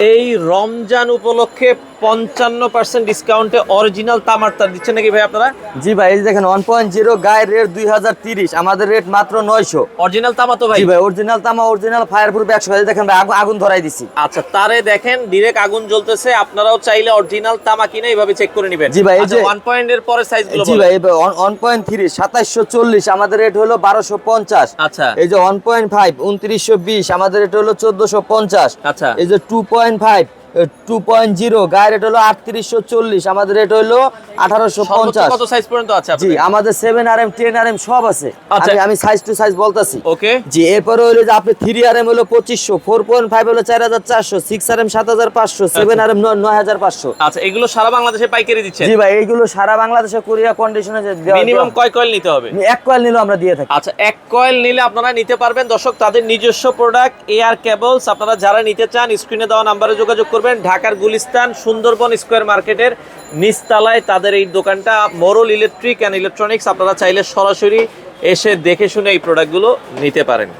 এই রমজান উপলক্ষে 55% ডিসকাউন্টে অরিজিনাল তামার তার দিচ্ছেন নাকি ভাই আপনারা? জি ভাই, এই যে দেখেন 1.0 গায়ের রেট 2030, আমাদের রেট মাত্র 900। অরিজিনাল তামা তো ভাই? জি ভাই, অরিজিনাল তামা, অরিজিনাল ফায়ার প্রুফ 100। দেখেন ভাই, আগুন ধরাই দিছি। আচ্ছা, তারে দেখেন ডিরেক্ট আগুন জ্বলতেছে। আপনারাও চাইলে অরিজিনাল তামা কিনে এইভাবে চেক করে নেবেন। জি ভাই, এই আচ্ছা, যে 1 পয়েন্টের পরে সাইজগুলো জি বলেন। ভাই, 1.3 2740, আমাদের রেট হলো 1250। আচ্ছা। এই যে 1.5 2920, আমাদের রেট হলো 1450। আচ্ছা। এই যে 2.5 2.0 গায়ের রেট হলো 3840, আমাদের রেট হলো সর্বোচ্চ 1850। কত সাইজ পর্যন্ত আছে জি, আপনাদের? আমাদের 7RM 10RM সব আছে। আচ্ছা। আমি সাইজ টু সাইজ বলতাছি। ওকে। জি, এরপরে হলো যে আপনি 3RM হলো 2500, 4.5 হলো 4400, 6RM 7500, 7RM 9500। আচ্ছা, এগুলো সারা বাংলাদেশে পাইকারি দিচ্ছেন? জি ভাই, এইগুলো সারা বাংলাদেশে কুরিয়ার কন্ডিশনে মিনিমাম কয় কয়েল নিতে হবে? এক কয়েল নিলেও আমরা দিয়ে থাকি। আচ্ছা, এক কয়েল নিলে আপনারা নিতে পারবেন। দর্শক, তাদের নিজস্ব প্রোডাক্ট এয়ার কেবলস, আপনারা যারা নিতে চান স্ক্রিনে দেওয়া নাম্বারে যোগাযোগ করবেন। ঢাকার গুলিস্তান সুন্দরবন স্কয়ার মার্কেটের নিচতলায় তাদের এই দোকানটা, মোরল ইলেকট্রিক অ্যান্ড ইলেকট্রনিক্স। আপনারা চাইলে সরাসরি এসে দেখে শুনে এই প্রোডাক্টগুলো নিতে পারেন।